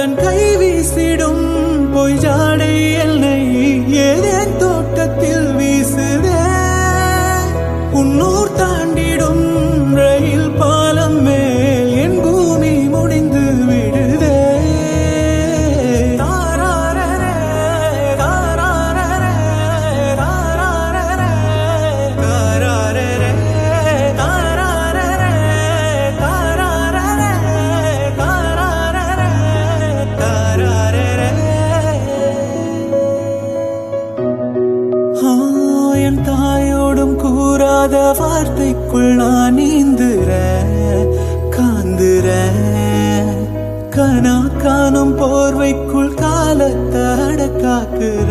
உந்தன் கை வீசிடும் பொய் ஜாடை என்னை ஏதேன் தோட்டத்தில் வீசுதே உன்னூர் தாண்டிடும் ரயில் பாலம் மேல் என் பூமி முடிந்து விடுதே என் தாயோடும் கூறாத வார்த்தைக்குள் நான் நீந்துற காந்துற கனா காணும் போர்வைக்குள் காலத்தை அடக்காக்குற